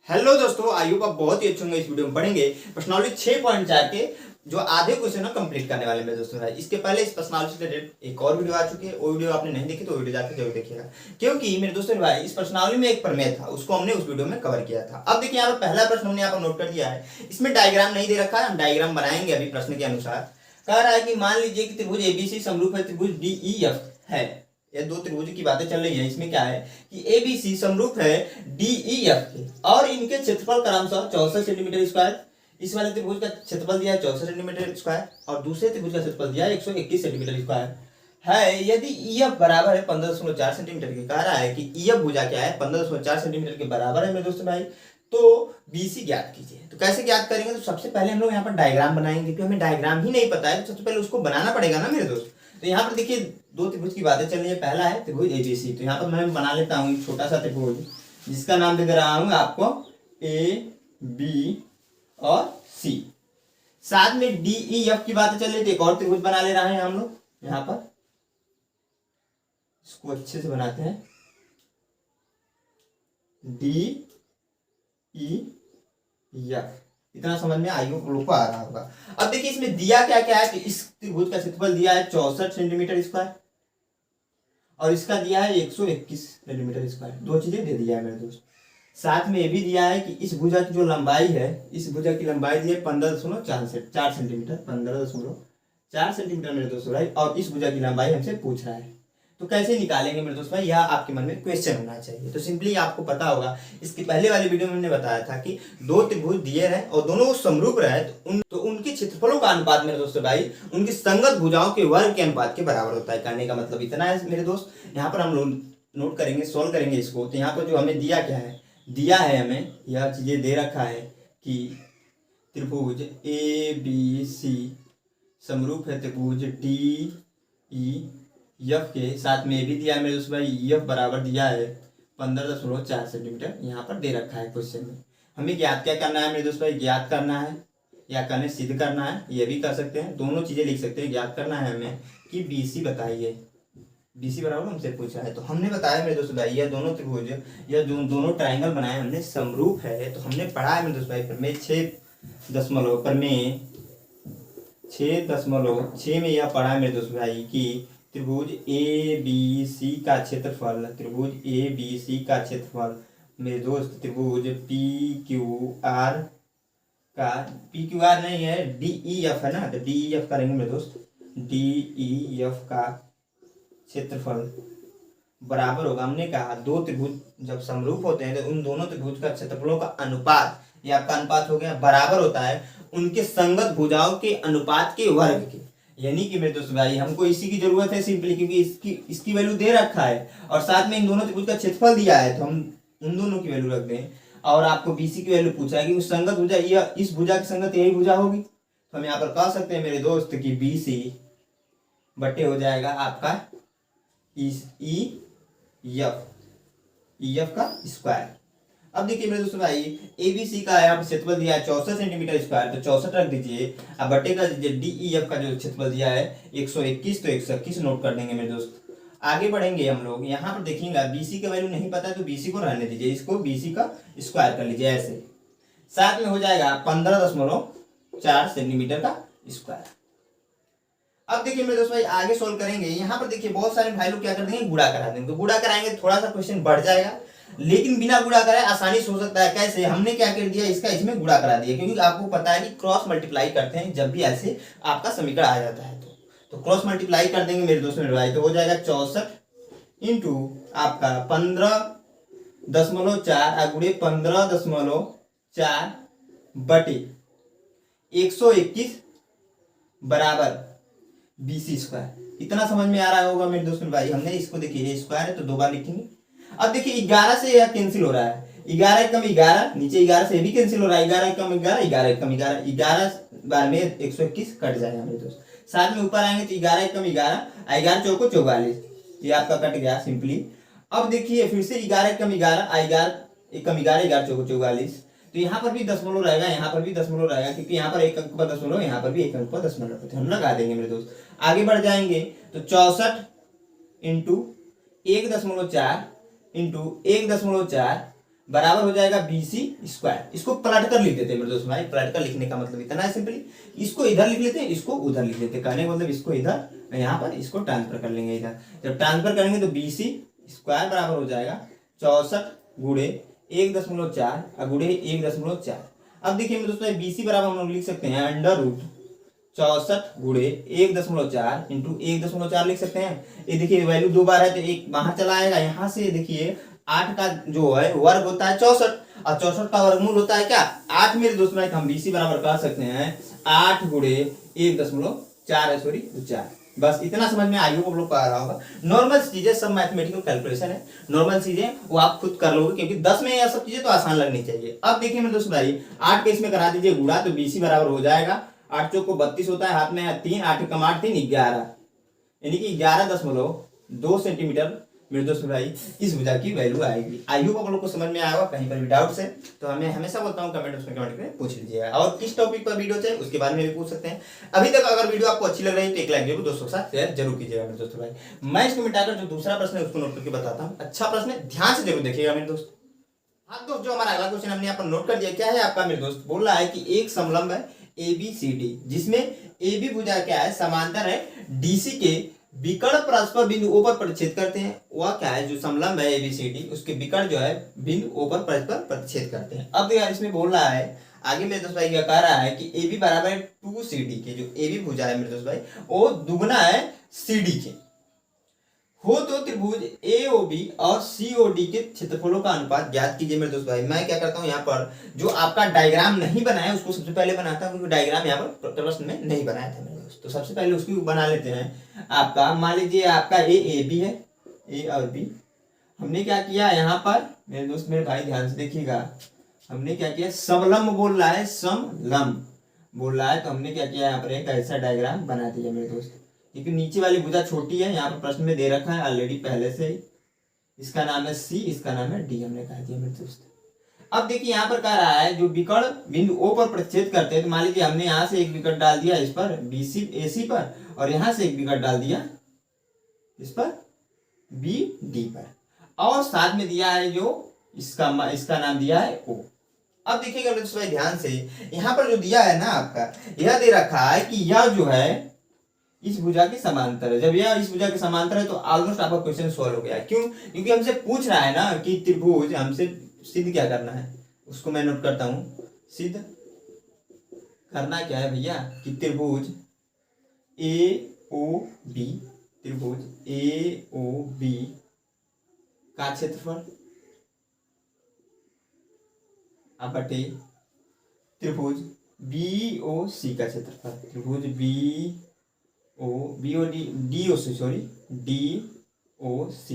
Hello दोस्तों, I hope आप बहुत ही अच्छे होंगे। इस वीडियो में पढ़ेंगे पर्सनालिटी 6.4 के जो आधे क्वेश्चन है कंप्लीट करने वाले में दोस्तों। इसके पहले इस पर्सनालिटी से रिलेटेड एक और वीडियो आ चुकी है। वो वीडियो आपने नहीं देखी तो वीडियो जाकर जरूर देखिएगा, क्योंकि मेरे दोस्तों भाई इस पर्सनालिटी में एक प्रमेय था, उसको हमने उस वीडियो में कवर किया था। अब देखिए यहाँ पर पहला प्रश्न हमने यहाँ पर नोट कर दिया है। इसमें डायग्राम नहीं दे रखा है, हम डायग्राम बनाएंगे अभी प्रश्न के अनुसार। कह रहा है कि मान लीजिए कि त्रिभुज एबीसी समरूप है त्रिभुज डीईएफ है। ये दो त्रिभुज की बातें चल रही है। इसमें क्या है कि एबीसी समरूप है डीईएफ के और इनके क्षेत्रफल क्रमशः 64 सेंटीमीटर स्क्वायर। इस वाले त्रिभुज का क्षेत्रफल दिया है 64 सेंटीमीटर स्क्वायर और दूसरे त्रिभुज का क्षेत्रफल दिया है 121 सेंटीमीटर स्क्वायर है। यदि ईएफ बराबर है 15.4 सेंटीमीटर के, कह रहा है कि ईएफ भुजा क्या है 15.4 सेंटीमीटर के बराबर है मेरे दोस्तों भाई, तो बीसी ज्ञात कीजिए। तो कैसे ज्ञात करेंगे? तो सबसे पहले हम लोग यहाँ पर डायग्राम बनाएंगे, क्योंकि हमें डायग्राम ही नहीं पता है तो सबसे पहले उसको बनाना पड़ेगा ना मेरे दोस्त। तो यहाँ पर देखिए दो त्रिभुज की बातें चल रही है। पहला है त्रिभुज एबीसी, तो यहाँ पर मैं बना लेता हूँ एक छोटा सा त्रिभुज जिसका नाम दे रहा हूँ आपको ए बी और सी। साथ में डी ई एफ की बातें चल रही थी, एक और त्रिभुज बना ले रहे हैं हम लोग। यहाँ पर इसको अच्छे से बनाते हैं, डी ई एफ। इतना समझ में आई लोग को आ रहा होगा। अब देखिए इसमें दिया क्या क्या है कि इस त्रिभुज का क्षेत्रफल दिया है 64 सेंटीमीटर स्क्वायर और इसका दिया है 121 सेंटीमीटर स्क्वायर। दो चीजें दे दिया है मेरे दोस्त। साथ में ये भी दिया है कि इस भुजा की जो लंबाई है, इस भुजा की लंबाई दी है 15.4 सेंटीमीटर, 15.4 सेंटीमीटर मेरे दोस्त भाई। और इस भुजा की लंबाई हमसे पूछ रहा है, तो कैसे निकालेंगे मेरे दोस्त भाई? यह आपके मन में क्वेश्चन होना चाहिए। तो सिंपली आपको पता होगा, इसकी पहले वाली वीडियो में हमने बताया था कि दो त्रिभुज दिए रहे और दोनों समरूप रहे तो उनके क्षेत्रफलों का अनुपात मेरे दोस्तों भाई उनकी संगत भुजाओं के वर्ग के अनुपात के बराबर होता है। कहने का मतलब इतना है मेरे दोस्त। यहाँ पर हम लोग नोट करेंगे, सोल्व करेंगे इसको। तो यहाँ पर जो हमें दिया क्या है, दिया है हमें यह चीजें दे रखा है कि त्रिभुज ए बी सी समरूप है त्रिभुज डी ई एफ के। साथ में ये भी दिया है मेरे दोस्त भाई एफ बराबर दिया है 15.4 सेंटीमीटर। यहाँ पर दे रखा है क्वेश्चन में। हमें ज्ञात क्या करना है मेरे दोस्त भाई? ज्ञात करना है या करने सिद्ध करना है, ये भी कर सकते हैं, दोनों चीजें लिख सकते हैं। ज्ञात करना है हमें कि बीसी बताइए, बीसी बराबर हमसे पूछा है। तो हमने बताया मेरे दोस्त भाई यह दोनों त्रिभुज या जो दोनों ट्राइंगल बनाए हमने समरूप है। तो हमने पढ़ा है मेरे दोस्त भाई प्रमेय 6.6 में यह पढ़ा है मेरे दोस्त भाई कि त्रिभुज ए बी सी का क्षेत्रफल, त्रिभुज ए बी सी का क्षेत्रफल मेरे दोस्त त्रिभुज पी क्यू आर का, पी क्यू आर नहीं है डी ई एफ है ना, तो डी ई एफ करेंगे मेरे दोस्त। डी ई एफ का क्षेत्रफल बराबर होगा, हमने कहा दो त्रिभुज जब समरूप होते हैं तो उन दोनों त्रिभुज का क्षेत्रफलों का अनुपात, ये आपका अनुपात हो गया, बराबर होता है उनके संगत भुजाओं के अनुपात के वर्ग के। यानी कि मेरे दोस्त भाई हमको इसी की जरूरत है सिंपली, क्योंकि इसकी वैल्यू दे रखा है और साथ में इन दोनों त्रिभुज का क्षेत्रफल दिया है, तो हम उन दोनों की वैल्यू रख दें। और आपको बीसी की वैल्यू पूछा है कि उस संगत भुजा या इस भुजा की संगत यही भुजा होगी, तो हम यहाँ पर कह सकते हैं मेरे दोस्त कि बीसी बटे हो जाएगा आपका ई एफ का स्क्वायर। अब देखिए मेरे दोस्तों भाई एबीसी का यहाँ पर क्षेत्रफल दिया है 64 सेंटीमीटर स्क्वायर, तो 64 रख दीजिए। अब बटे का दीजिए डीईएफ का जो क्षेत्रफल दिया है 121, तो 121 नोट कर देंगे मेरे दोस्त। आगे बढ़ेंगे हम लोग। यहाँ पर देखिएगा बीसी का वैल्यू नहीं पता है तो बीसी को रहने दीजिए, इसको बीसी का स्क्वायर कर लीजिए ऐसे। साथ में हो जाएगा 15.4 सेंटीमीटर का स्क्वायर। अब देखिए मेरे दोस्त भाई आगे सोल्व करेंगे। यहाँ पर देखिए बहुत सारे भाई लोग क्या कर देंगे, गुणा करा देंगे। तो गुणा कराएंगे थोड़ा सा क्वेश्चन बढ़ जाएगा, लेकिन बिना गुणा कराए आसानी से हो सकता है। कैसे? हमने क्या कर दिया, इसका इसमें गुणा करा दिया, क्योंकि आपको पता है कि क्रॉस मल्टीप्लाई करते हैं जब भी ऐसे आपका समीकरण आ जाता है तो क्रॉस मल्टीप्लाई कर देंगे मेरे दोस्त मेरे भाई। तो हो जाएगा 64 इंटू आपका 15.4 गुणे 15.4 बटे 121 बराबर बीसी स्क्वायर। इतना समझ में आ रहा होगा मेरे दोस्त भाई। हमने इसको देखिए स्क्वायर है तो दो बार लिखेंगे। अब देखिए 11 से यह कैंसिल हो रहा है, 11 कम 11, नीचे 11 से भी कैंसिल हो रहा है, 11 कम 11, 11 कम 11, 11 बार में 121 कट जाएगा मेरे दोस्त। साथ में ऊपर आएंगे तो 11 कम 11, 11 चौको 44, ये आपका कट गया सिंपली। अब देखिए फिर से 11 कम 11, 11 कम 11, 11 चौको 44, तो यहाँ पर भी दशमलव रहेगा, यहाँ पर भी दशमलव रहेगा, क्योंकि यहाँ पर एक अंक पर दशमलव, यहाँ पर भी एक अंक पर दशमलव, तो हम लगा देंगे मेरे दोस्त। आगे बढ़ जाएंगे तो 64 इंटू 1.4 इंटू 1.4 बराबर हो जाएगा BC²। इसको पलट कर लिख देते हैं मेरे दोस्त भाई। पलट कर लिखने का मतलब इतना है सिंपली, इसको इधर लिख लेते हैं, इसको उधर लिख लेते हैं। कहने का मतलब इसको इधर, यहाँ पर इसको ट्रांसफर कर लेंगे इधर। जब ट्रांसफर करेंगे तो BC² बराबर हो जाएगा 64 गुणे 1.4 और गुणे 1.4। अब देखिए मेरे दोस्तों BC बराबर हम लोग लिख सकते हैं √64 गुणे 1.4 इंटू 1.4 लिख सकते हैं। ये देखिए वैल्यू 2 बार है तो एक बाहर चला आएगा। यहाँ से देखिए 8 का जो है वर्ग होता है 64 और 64 का वर्गमूल होता है क्या 8 मेरे दोस्त भाई। हम BC बराबर कर सकते हैं 8 गुणे 1.4 है, सॉरी 4। बस इतना समझ में आई हो आप लोग को आ रहा होगा। नॉर्मल चीजें सब मैथमेटिकल कैलकुलेशन है, नॉर्मल चीजें वो आप खुद कर लोगे क्योंकि 10 में यह सब चीजें तो आसान लगनी चाहिए। अब देखिए मेरे दोस्त भाई 8 के इसमें करा दीजिए गुणा तो BC बराबर हो जाएगा 8 चौक को 32 होता है, हाथ में 3, 8 कम 8 3 11, यानी कि 11.2 सेंटीमीटर मेरे दोस्त भाई इस भुजा की वैल्यू आएगी। आई होप आप लोग को समझ में आया होगा। कहीं पर भी डाउट्स है तो हमें हमेशा बोलता हूँ कमेंट में पूछ लीजिएगा, और किस टॉपिक पर वीडियो चाहिए उसके बारे में भी पूछ सकते हैं। अभी तक अगर वीडियो आपको अच्छी लग रही है तो एक लाइक जरूर दोस्तों के साथ शेयर जरूर कीजिएगा मेरे दोस्तों भाई। मैं इसको मिटाकर जो दूसरा प्रश्न है उसको नोट करके बताता हूँ। अच्छा प्रश्न है, ध्यान से जरूर देखिएगा मेरे दोस्त। हाँ दोस्त, जो हमारा अगला क्वेश्चन हमने यहाँ पर नोट कर दिया, क्या है आपका मेरे दोस्त, बोल रहा है कि एक समलंब है ABCD जिसमें AB भुजा क्या है समांतर है DC के विकर्ण परस्पर बिंदु O पर प्रतिच्छेद करते हैं। वह क्या है जो समलंब है ABCD उसके विकर्ण जो है बिंदु O पर परस्पर प्रतिच्छेद करते हैं। अब यार इसमें बोल रहा है आगे मेरे दोस्त भाई क्या कह रहा है कि AB बराबर है 2CD के, जो AB भुजा है मेरे दोस्त भाई वो दुगना है CD के हो तो त्रिभुज AOB और COD के क्षेत्रफलों का अनुपात ज्ञात कीजिए मेरे दोस्त भाई। मैं क्या करता हूँ यहाँ पर जो आपका डायग्राम नहीं बनाया उसको सबसे पहले बनाता हूँ, क्योंकि डायग्राम यहाँ पर प्रश्न में नहीं बनाया था मेरे दोस्त। तो सबसे पहले उसकी बना लेते हैं। आपका मान लीजिए आपका AB है, A और B। हमने क्या किया यहाँ पर मेरे दोस्त मेरे भाई ध्यान से देखिएगा, हमने क्या किया समलंब बोल रहा है, समलंब बोल रहा है तो हमने क्या किया यहाँ पर एक ऐसा डायग्राम बना दिया मेरे दोस्त। क्योंकि नीचे वाली भुजा छोटी है, यहाँ पर प्रश्न में दे रखा है ऑलरेडी पहले से ही। इसका नाम है C, इसका नाम है D, हमने कह दिया मेरे दोस्त। अब देखिए यहाँ पर कह रहा है जो विकर्ण बिंदु O पर प्रतिच्छेद करते हैं, तो मान लीजिए हमने यहाँ से एक विकट डाल दिया इस पर BC AC पर, और यहाँ से एक विकट डाल दिया इस पर BD पर, और साथ में दिया है जो इसका नाम दिया है O। अब देखिएगा मेरे दोस्त ध्यान से, यहाँ पर जो दिया है ना आपका, यह दे रखा है कि यह जो है इस भुजा के समांतर है। जब यह इस भुजा के समांतर है तो ऑलमोस्ट आपका क्वेश्चन सॉल्व हो गया। क्यों? क्योंकि हमसे पूछ रहा है ना कि त्रिभुज, हमसे सिद्ध क्या करना है उसको मैं नोट करता हूं। सिद्ध करना क्या है भैया कि त्रिभुज AOB, त्रिभुज AOB का क्षेत्रफल अब बटे त्रिभुज BOC का क्षेत्रफल, त्रिभुज DOC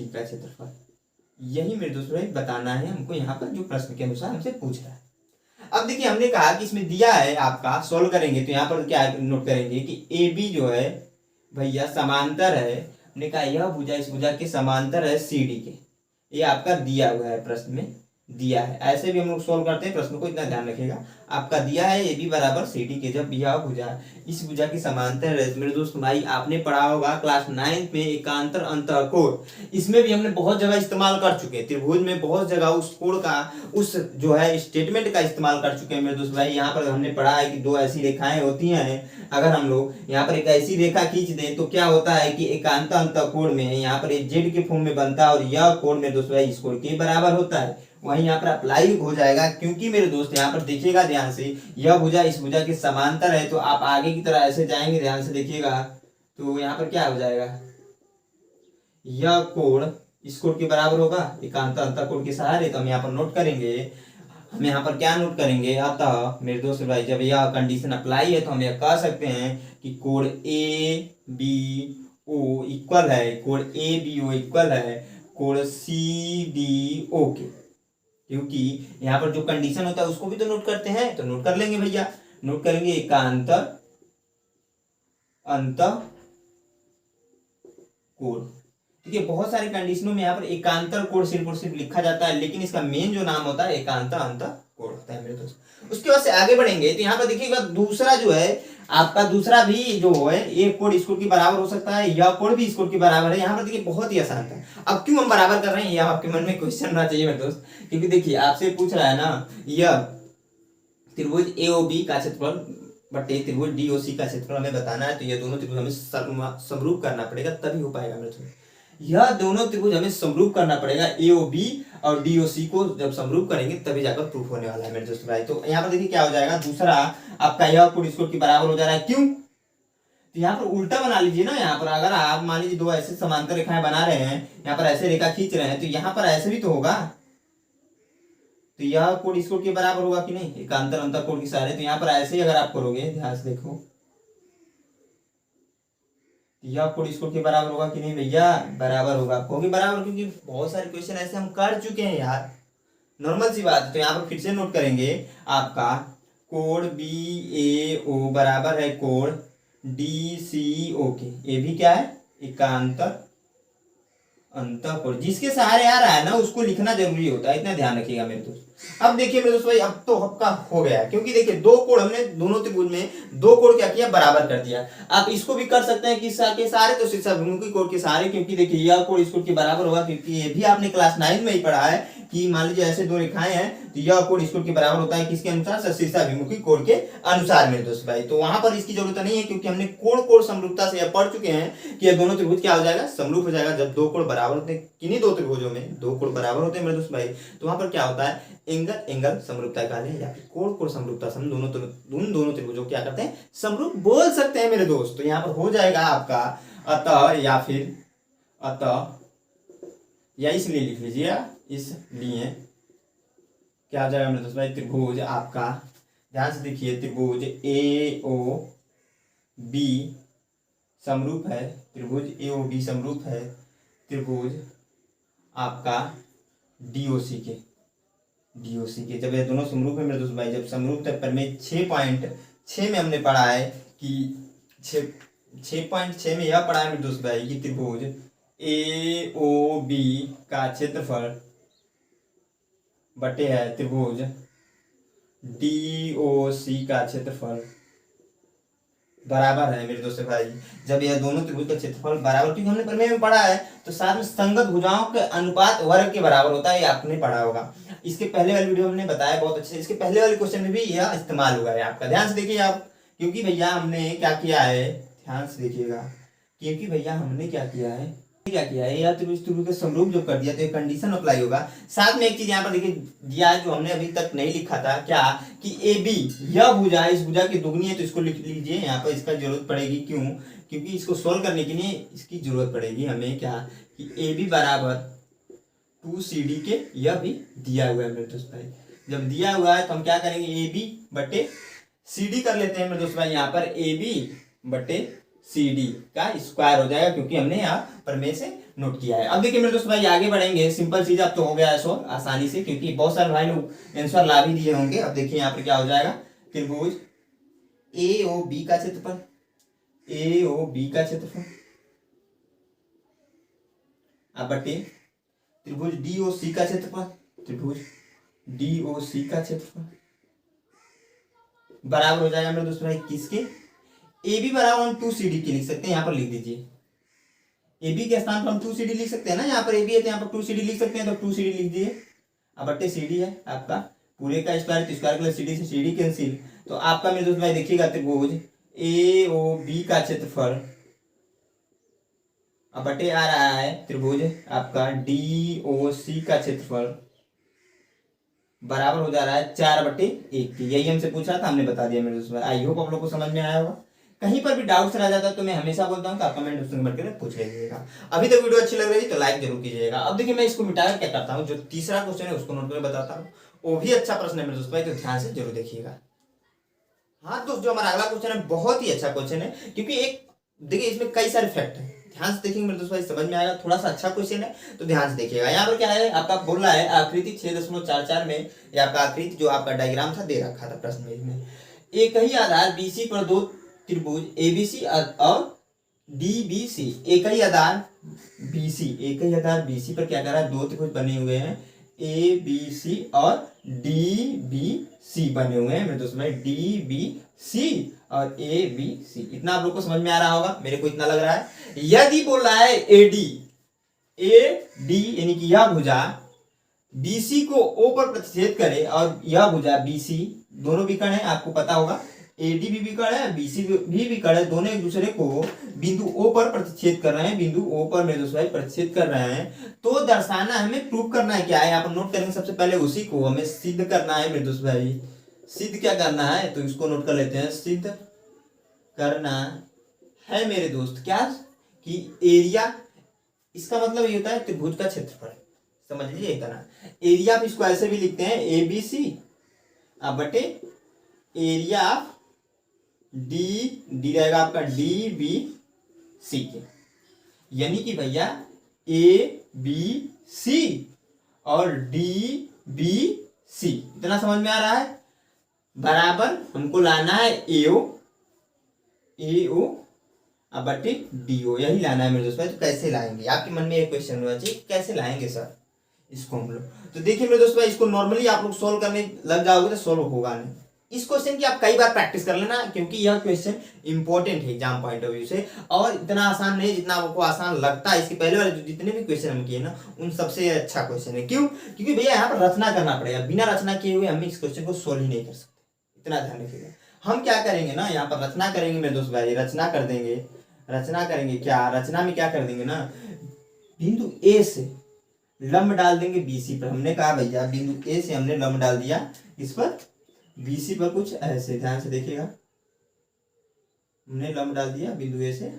का क्षेत्रफल। यही मेरे दोस्तों बताना है हमको यहाँ पर जो प्रश्न के अनुसार हमसे पूछ रहा है। अब देखिए हमने कहा कि इसमें दिया है आपका, सॉल्व करेंगे तो यहाँ पर क्या नोट करेंगे कि AB जो है भैया समांतर है, हमने कहा यह भुजा इस भुजा के समांतर है CD के, ये आपका दिया हुआ है प्रश्न में दिया है। ऐसे भी हम लोग सॉल्व करते हैं प्रश्न को, इतना ध्यान रखिएगा। आपका दिया है AB बराबर CD के, जब यह भुजा इस भुजा की समांतर है। मेरे दोस्त भाई आपने पढ़ा होगा क्लास 9 में एकांतर अंतःकोण, इसमें भी हमने बहुत जगह इस्तेमाल कर चुके हैं। त्रिभुज में बहुत जगह उस कोण का, उस जो है स्टेटमेंट का इस्तेमाल कर चुके हैं मेरे दोस्त भाई। यहाँ पर हमने पढ़ा है कि दो ऐसी रेखाएं होती हैं, अगर हम लोग यहाँ पर एक ऐसी रेखा खींच दें तो क्या होता है कि एकांतर अंतःकोण में यहाँ पर Z के फॉर्म में बनता है, और यह कोण मेरे दोस्त भाई इस कोण के बराबर होता है। वहीं यहाँ पर अप्लाई हो जाएगा, क्योंकि मेरे दोस्त यहाँ पर देखिएगा ध्यान से, यह भुजा इस भुजा के समांतर है। तो आप आगे की तरह ऐसे जाएंगे, ध्यान से देखिएगा, तो यहाँ पर क्या हो जाएगा, यह कोण इस कोण के बराबर होगा एकांतर अंतःकोण के सहारे। तो हम यहाँ पर नोट करेंगे, हम यहाँ पर क्या नोट करेंगे, अतः मेरे दोस्त भाई जब यह कंडीशन अप्लाई है तो हम यह कह सकते हैं कि कोण ABO इक्वल है, कोण ABO इक्वल है कोण CDO के। क्योंकि यहाँ पर जो कंडीशन होता है उसको भी तो नोट करते हैं, तो नोट कर लेंगे भैया, नोट करेंगे एकांतर अंतःकोण। ठीक है, बहुत सारे कंडीशनों में यहाँ पर एकांतर कोण सिर्फ और सिर्फ लिखा जाता है, लेकिन इसका मेन जो नाम होता है एकांतर अंतःकोण होता है मेरे दोस्त। उसके बाद से आगे बढ़ेंगे तो यहाँ पर देखिएगा दूसरा जो है आपका दूसरा भी जो है एक कोण इस कोण के बराबर हो सकता है, यह कोण भी इस कोण के बराबर है। यहाँ पर देखिए बहुत ही आसान था। अब क्यों हम बराबर कर रहे हैं, यह आपके मन में क्वेश्चन होना चाहिए मेरे दोस्त, क्योंकि देखिए आपसे पूछ रहा है ना, यह त्रिभुज AOB का क्षेत्रफल बटे त्रिभुज DOC का क्षेत्रफल हमें बताना है, तो यह दोनों त्रिभुज हमें समरूप करना पड़ेगा, तभी हो पाएगा मेरे दोस्त। यह दोनों त्रिभुज हमें समरूप करना पड़ेगा, AOB और DOC को जब समरूप करेंगे तभी जाकर प्रूफ होने वाला है मेरे दोस्त भाई। तो यहाँ पर देखिए क्या हो जाएगा, दूसरा आपका यह कोण इस कोण के बराबर हो जा रहा है, क्यों? तो यहाँ पर उल्टा बना लीजिए ना। यहाँ पर अगर आप मान लीजिए दो ऐसे समांतर रेखाएं बना रहे हैं, यहाँ पर ऐसे रेखा खींच रहे हैं, तो यहाँ पर ऐसे भी तो होगा। तो यह कोण इस कोण के बराबर होगा कि नहीं, एकांतर अंतर कोण की सारे। तो यहाँ पर ऐसे ही अगर आप करोगे, ध्यान से देखो, यह कोण इस कोण के बराबर होगा कि नहीं भैया, बराबर होगा। होगी बराबर, क्योंकि बहुत सारे क्वेश्चन ऐसे हम कर चुके हैं यार, नॉर्मल सी बात है। तो यहाँ पर फिर से नोट करेंगे, आपका कोण BAO बराबर है कोण DCO के। ये भी क्या है, एकांतर अंतःकोण। जिसके सहारे आ रहा है ना उसको लिखना जरूरी होता है, इतना ध्यान रखिएगा मेरे दोस्त। अब देखिए मेरे दोस्त भाई, अब तो आपका हो गया, क्योंकि देखिए दो कोण हमने दोनों त्रिभुज में दो कोण क्या किया, बराबर कर दिया। आप इसको भी कर सकते हैं किसके सहारे, तो शीर्षाभिमुखी कोण के सहारे, क्योंकि देखिए यह कोण इस कोण के बराबर होगा, क्योंकि ये भी आपने क्लास 9 में ही पढ़ा है कि मान लीजिए ऐसे दो रेखाएं हैं, तो यह कोण इस कोण के बराबर होता है किसके अनुसार, शीर्षाभिमुखी कोण के अनुसार मेरे दोस्त भाई। तो वहां पर इसकी जरूरत नहीं है, क्योंकि हमने कोण कोण समरूपता से पढ़ चुके हैं कि यह दोनों त्रिभुज क्या हो जाएगा, समरूप हो जाएगा। जब दो कोण बराबर होते हैं, किन्हीं दो त्रिभुजों में दो कोण बराबर होते हैं मेरे दोस्त भाई, तो वहां पर क्या होता है, एंगल एंगल समरूपता कहते हैं, या फिर कोण कोण समरूपता से हम दोनों त्रिभुजों क्या करते हैं, समरूप बोल सकते हैं मेरे दोस्त। तो यहाँ पर हो जाएगा आपका अतः, या फिर अतः, या इसलिए लिख लीजिए, इसलिए क्या हो जाएगा मेरे दोस्त भाई, त्रिभुज आपका, ध्यान से देखिए, त्रिभुज AOB समरूप है, त्रिभुज AOB समरूप है त्रिभुज आपका DOC के। जब ये दोनों समरूप है मेरे दोस्त भाई, जब समरूप है, पर में 6.6 में हमने पढ़ा है कि 6.6 में यह पढ़ा है मेरे दोस्त भाई कि त्रिभुज AOB का क्षेत्रफल बटे है त्रिभुज DOC का क्षेत्रफल बराबर है मेरे दोस्त भाई। जब यह दोनों त्रिभुज का क्षेत्रफल बराबर, क्योंकि हमने प्रमेय में पढ़ा है, तो साथ में संगत भुजाओं के अनुपात वर्ग के बराबर होता है, ये आपने पढ़ा होगा। इसके पहले वाली वीडियो हमने बताया बहुत अच्छे से, इसके पहले वाले क्वेश्चन में भी यह इस्तेमाल हुआ है आपका, ध्यान से देखिए आप। क्योंकि भैया हमने क्या किया है, ध्यान से देखिएगा, क्योंकि भैया हमने क्या किया है या त्रिभुज के समरूप जो कर दिया, तो एक कंडीशन अप्लाई होगा। साथ में एक चीज यहाँ पर देखिए दिया है, जो हमने अभी तक नहीं लिखा था, क्या कि AB यह भुजा इस भुजा की दुगनी है, तो इसको लिख लीजिए यहाँ पर, इसका जरूरत पड़ेगी। क्यों? क्योंकि इसको सोल्व करने के लिए इसकी जरूरत पड़ेगी हमें, क्या कि AB बराबर 2CD के। यह भी दिया हुआ है मेरे दोस्त भाई, जब दिया हुआ है तो हम क्या करेंगे, AB बटे CD कर लेते हैं मेरे दोस्त भाई। यहाँ पर AB बटे CD का स्क्वायर हो जाएगा, क्योंकि हमने यहाँ प्रमेय से नोट किया है। अब देखिए मेरे दोस्त भाई आगे बढ़ेंगे, सिंपल चीज अब तो हो गया है सो आसानी से, क्योंकि बहुत सारे भाई लोग आंसर ला भी दिए होंगे। अब देखिए यहाँ पे क्या हो जाएगा, त्रिभुज AOB का क्षेत्रफल, AOB का क्षेत्रफल अब बटे त्रिभुज DOC का क्षेत्रफल, त्रिभुज DOC का क्षेत्रफल बराबर हो जाएगा मेरे दोस्त भाई किसके, AB बराबर हम 2CD के लिख सकते हैं, यहाँ पर लिख दीजिए। AB के स्थान पर हम 2CD लिख सकते हैं ना, यहाँ पर AB है तो यहाँ पर 2CD लिख सकते हैं, तो 2CD लिख दिए। अब बट्टे CD है आपका पूरे का स्क्वायर, तो स्क्वायर प्लस CD से CD कैंसिल, तो आपका मेरे दोस्त भाई देखिएगा त्रिभुज AOB का क्षेत्रफल अब बटे आ रहा है त्रिभुज आपका DOC का क्षेत्रफल बराबर हो जा रहा है 4/1 की। यही हमसे पूछा था, हमने बता दिया मेरे दोस्त भाई। आई होप आप लोग को समझ में आया होगा। कहीं पर भी डाउट्स रह जाता है तो मैं हमेशा बोलता हूँ कि आप कमेंट ऑप्शन में करके पूछ लीजिएगा। अभी तक वीडियो अच्छी लग रही है तो लाइक जरूर कीजिएगा। अब देखिए मैं इसको मिटाकर क्या करता हूँ, जो तीसरा क्वेश्चन है उसको नोट करके बताता हूँ, वो भी अच्छा प्रश्न है मेरे दोस्त भाई, तो ध्यान से जरूर देखिएगा। हाँ दोस्त, जो हमारा अगला क्वेश्चन है बहुत ही अच्छा क्वेश्चन है, क्योंकि एक देखिए इसमें कई सारे फैक्ट है, ध्यान से देखेंगे मेरे दोस्त भाई समझ में आएगा। थोड़ा सा अच्छा क्वेश्चन है तो ध्यान से देखिएगा। यहाँ पर क्या है आपका बोल रहा है आकृति 6.44 में, या आपका आकृति जो आपका डायग्राम था दे रखा था प्रश्न में, एक ही आधार BC पर दो त्रिभुज ABC और DBC, एक ही आधार BC पर क्या कर रहा है, दो त्रिभुज बने हुए हैं ABC और DBC। सी बने हुए हैं मेरे दोस्त भाई, डी बी सी और ए बी सी। इतना आप लोग को समझ में आ रहा होगा, मेरे को इतना लग रहा है। यदि बोल रहा है एडी, ए डी यानी कि यह भुजा बीसी को ओ पर प्रतिच्छेद करे और यह भुजा बीसी, दोनों विकर्ण है आपको पता होगा, एडी भी विकर्ण है, बीसी भी विकर्ण है, दोनों एक दूसरे को बिंदु ओ पर प्रतिच्छेद कर रहे हैं, बिंदु ओ पर मेरे दोस्त भाई प्रतिच्छेद कर रहे हैं। तो दर्शाना हमें, प्रूव करना है क्या है, यहाँ पर नोट करेंगे सबसे पहले उसी को हमें सिद्ध करना है मेरे दोस्त भाई। सिद्ध क्या करना है, तो इसको नोट कर लेते हैं। सिद्ध करना है मेरे दोस्त क्या, कि एरिया, इसका मतलब ये होता है त्रिभुज का क्षेत्रफल, समझ लीजिए इतना। एरिया आप इसको ऐसे भी लिखते हैं ए बी सी बटे एरिया ऑफ डी रहेगा आपका डी बी सी के, यानी कि भैया ए बी सी और डी बी सी, इतना समझ में आ रहा है। बराबर हमको लाना है एओ अब बटे डीओ, यही लाना है मेरे दोस्तों। तो कैसे लाएंगे, आपके मन में एक क्वेश्चन होना चाहिए, कैसे लाएंगे सर इसको हम लोग। तो देखिए मेरे दोस्तों, इसको नॉर्मली आप लोग सोल्व करने लग जाओगे तो सोल्व होगा नहीं। इस क्वेश्चन की आप कई बार प्रैक्टिस कर लेना, क्योंकि यह क्वेश्चन इंपॉर्टेंट है एग्जाम पॉइंट ऑफ व्यू से, और इतना आसान नहीं जितना आपको आसान लगता है। इसके पहले वाले जितने भी क्वेश्चन हम किए ना, उन सबसे अच्छा क्वेश्चन है। क्यों? क्योंकि भैया यहाँ पर रचना करना पड़ेगा, बिना रचना किए हुए हम इस क्वेश्चन को सोल्व ही नहीं कर सकते, इतना ध्यान रखिएगा। हम क्या करेंगे ना, यहाँ पर रचना करेंगे मेरे दोस्त भाई, रचना कर देंगे। रचना करेंगे क्या, रचना में क्या कर देंगे ना, बिंदु ए से लंब डाल देंगे बीसी पर। हमने कहा भैया बिंदु ए से हमने लंब डाल दिया इस पर, बीसी पर कुछ ऐसे, ध्यान से देखिएगा, हमने लंब डाल दिया बिंदु ए से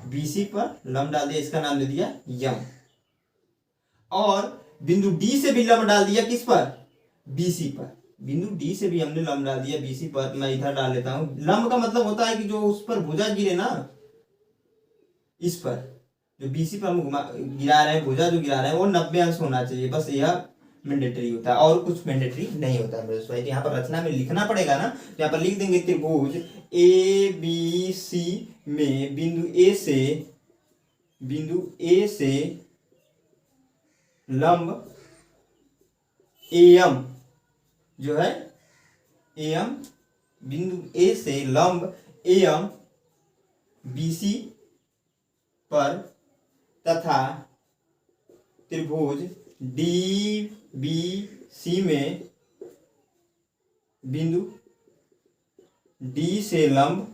बीसी पर लंब डाल दिया, इसका नाम दे दिया यम। और बिंदु डी से भी लंब डाल दिया किस पर, बीसी पर। बिंदु डी से भी हमने लंब डाल दिया बीसी पर। मैं इधर डाल लेता हूं। लंब का मतलब होता है कि जो उस पर भुजा गिरे ना, इस पर जो बीसी पर हम गिरा रहे हैं, भुजा जो गिरा रहे हैं वो 90 अंश होना चाहिए, बस यह मैंडेटरी होता है, और कुछ मैंडेटरी नहीं होता मेरे दोस्तों। यहाँ पर रचना में लिखना पड़ेगा ना, तो यहाँ पर लिख देंगे त्रिभुज ए बी सी में बिंदु ए से लंब एम जो है, एम बिंदु ए से लंब एम बीसी पर तथा त्रिभुज डी बी सी में बिंदु डी से लंब,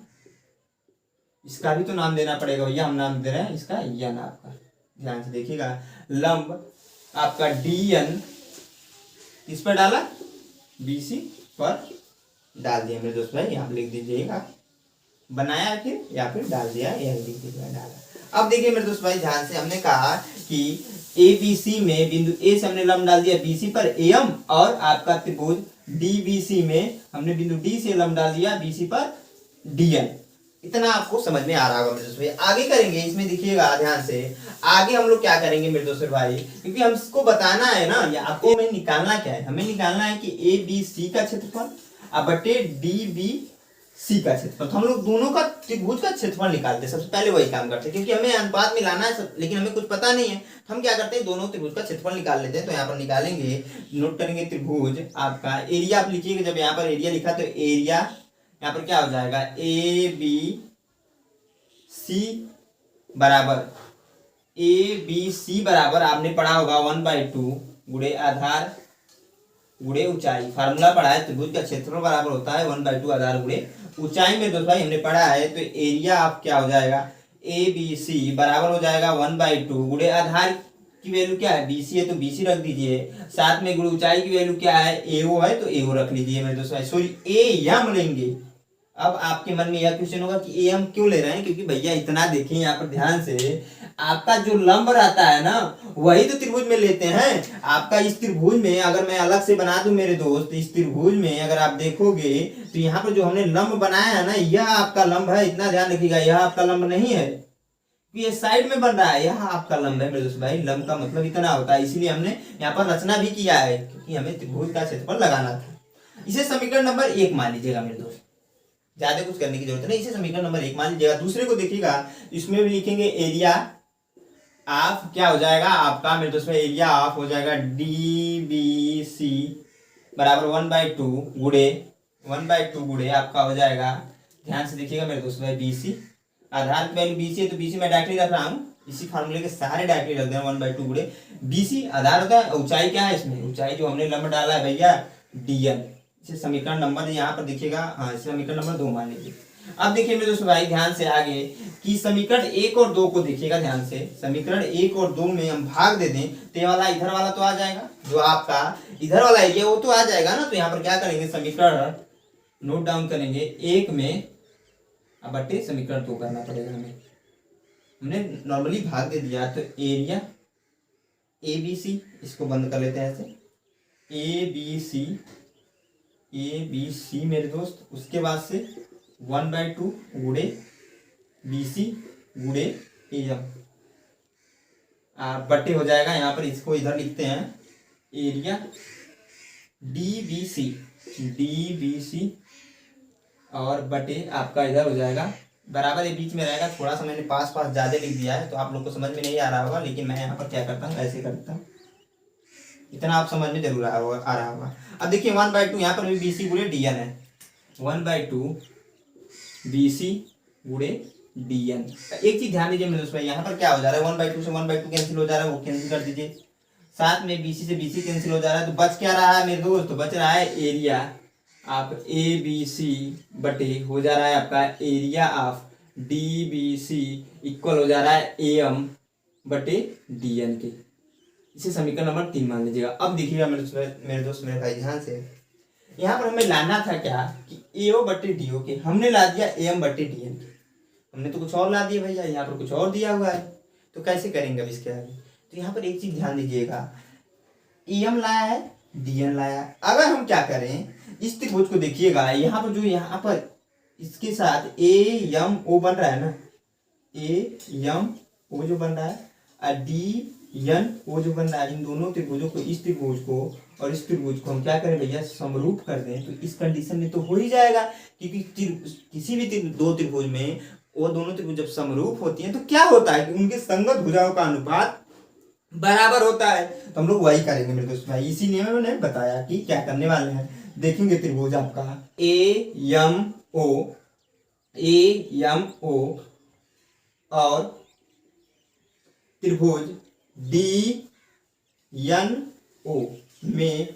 इसका भी तो नाम देना पड़ेगा भैया, हम नाम दे रहे हैं इसका यन आपका, ध्यान से देखिएगा। लंब आपका डी एन किस पर डाला, बीसी पर डाल दिया मेरे दोस्त भाई, यहाँ लिख दीजिएगा, बनाया फिर या फिर डाल दिया, यह लिख दीजिएगा डाला। अब देखिए मेरे दोस्त भाई ध्यान से, हमने कहा कि ए बी सी में बिंदु ए से हमने लंब डाल दिया बीसी पर एम, और आपका त्रिभुज डी बी सी में हमने बिंदु डी से लंब डाल दिया बीसी पर डीएन। इतना आपको समझ में आ रहा होगा मेरे दोस्त भाई। आगे करेंगे, इसमें देखिएगा ध्यान से, आगे हम लोग क्या करेंगे मेरे दोस्त भाई, क्योंकि हमको बताना है ना, या आपको हमें निकालना क्या है, हमें निकालना है कि ए बी सी का क्षेत्रफल बटे डी बी सी का क्षेत्रफल। तो हम लोग दोनों का त्रिभुज का क्षेत्रफल निकालते हैं, सबसे पहले वही काम करते हैं, क्योंकि हमें अनुपात में लाना है, लेकिन हमें कुछ पता नहीं है। तो हम क्या करते हैं, दोनों त्रिभुज का क्षेत्रफल निकाल लेते हैं। तो यहाँ पर निकालेंगे, नोट करेंगे त्रिभुज आपका एरिया, आप लिखिएगा, जब यहाँ पर एरिया लिखा तो एरिया यहाँ पर क्या हो जाएगा, ए बी सी बराबर आपने पढ़ा होगा 1/2 गुणे आधार गुणे ऊंचाई। फार्मूला पढ़ा है, त्रिभुज का क्षेत्रफल बराबर होता है 1/2 आधार गुणे ऊंचाई में दोस्त भाई हमने पढ़ा है। तो एरिया आप क्या हो जाएगा, ए बी सी बराबर हो जाएगा 1/2 गुणे आधार की वैल्यू क्या है, बीसी है तो बीसी रख दीजिए, साथ में गुणे ऊंचाई की वैल्यू क्या है, एओ है तो एओ रख लीजिए मेरे दोस्त भाई, सॉरी एम लेंगे। अब आपके मन में यह क्वेश्चन होगा कि एम क्यों ले रहे हैं, क्योंकि भैया इतना देखें यहाँ पर ध्यान से, आपका जो लंब रहता है ना वही तो त्रिभुज में लेते हैं। आपका इस त्रिभुज में अगर मैं अलग से बना दूं मेरे दोस्त, इस त्रिभुज में अगर आप देखोगे तो यहाँ पर जो हमने लंब बनाया है ना, यह आपका लंब है, इतना ध्यान रखिएगा, यह आपका लंब नहीं है, ये साइड में बन रहा है, यह आपका लंब है मेरे दोस्त भाई। लंब का मतलब इतना होता है, इसीलिए हमने यहाँ पर रचना भी किया है, क्योंकि हमें त्रिभुज का क्षेत्रफल लगाना था। इसे समीकरण नंबर 1 मान लीजिएगा मेरे दोस्त, ज्यादा कुछ करने की जरूरत नहीं, इसे समीकरण नंबर 1 मान लीजिएगा। दूसरे को देखिएगा, इसमें भी लिखेंगे एरिया ऑफ क्या हो जाएगा आपका मेरे दोस्त, एरिया ऑफ हो जाएगा डी बी सी बराबर 1/2 गुड़े 1/2 गुड़े आपका हो जाएगा, ध्यान से देखिएगा मेरे दोस्त भाई, BC आधार की वैल्यू BC है तो BC मैं डायरेक्टली रख रहा हूँ, इसी फार्मूले के सारे डायरेक्टली रख देना 1/2 गुड़े BC आधार होता है। ऊंचाई क्या है इसमें, ऊंचाई जो हमने लंब डाला है भैया DN, इसे समीकरण नंबर यहाँ पर देखिएगा, हाँ इसे समीकरण नंबर 2 मान लीजिए। अब देखिए मेरे दोस्तों भाई ध्यान से आगे कि समीकरण 1 और 2 को देखिएगा ध्यान से, समीकरण 1 और 2 में हम भाग दे दें तो ये वाला इधर वाला तो आ जाएगा, जो आपका इधर वाला एरिया वो तो आ जाएगा ना। तो यहाँ पर क्या करेंगे, समीकरण नोट डाउन करेंगे 1 में अब बटे समीकरण 2 करना पड़ेगा हमें, हमने नॉर्मली भाग दे दिया तो एरिया ABC, इसको बंद कर लेते हैं ऐसे, ABC मेरे दोस्त, उसके बाद से 1/2 गुड़े BC गुड़े AM बटे हो जाएगा, यहाँ पर इसको इधर लिखते हैं एरिया DBC और बटे आपका इधर हो जाएगा बराबर, ये बीच में रहेगा, थोड़ा सा मैंने पास ज्यादा लिख दिया है तो आप लोग को समझ में नहीं आ रहा होगा, लेकिन मैं यहाँ पर क्या करता हूँ ऐसे करता हूँ, इतना आप समझ में जरूर आ रहा होगा। अब देखिए 1/2 यहाँ पर भी BC गुड़े DN है, 1/2 BC गुड़े DN। एक चीज ध्यान दीजिए मेरे दोस्तों, यहाँ पर क्या हो जा रहा है, 1/2 से 1/2 कैंसिल हो जा रहा है, वो कैंसिल कर दीजिए, साथ में BC से BC कैंसिल हो जा रहा है, तो बच क्या रहा है मेरे दोस्त, बच रहा है एरिया आप ABC बटे हो जा रहा है आपका एरिया ऑफ DBC इक्वल हो जा रहा है AM बटे DN के, इसे समीकरण नंबर 3 मान लीजिएगा। अब देखिएगा मेरे दोस्त मेरे भाई ध्यान से, यहाँ पर हमें लाना था क्या कि AO बटे DO के, हमने ला दिया AM बटे DN के, हमने तो कुछ और ला दिया भैया, यहाँ पर कुछ और दिया हुआ है, तो कैसे करेंगे अब इसके आगे। तो यहाँ पर एक चीज ध्यान दीजिएगा, AM लाया है DN लाया है, अगर हम क्या करें इस त्रिभुज को देखिएगा, यहाँ पर जो यहाँ पर इसके साथ AMO बन रहा है ना, AMO जो बन रहा है और DNO जो बन रहा है, इन दोनों त्रिभुजों को, इस त्रिभुज को और इस त्रिभुज को हम क्या करें भैया समरूप कर दें, तो इस कंडीशन में तो हो ही जाएगा, क्योंकि किसी भी दो त्रिभुज में वो दोनों त्रिभुज जब समरूप होती हैं तो क्या होता है कि उनके संगत भुजाओं का अनुपात बराबर होता है, तो हम लोग वही करेंगे मेरे दोस्त भाई, इसीलिए मैंने बताया कि क्या करने वाले हैं। देखेंगे त्रिभुज आपका AMO और त्रिभुज DNO में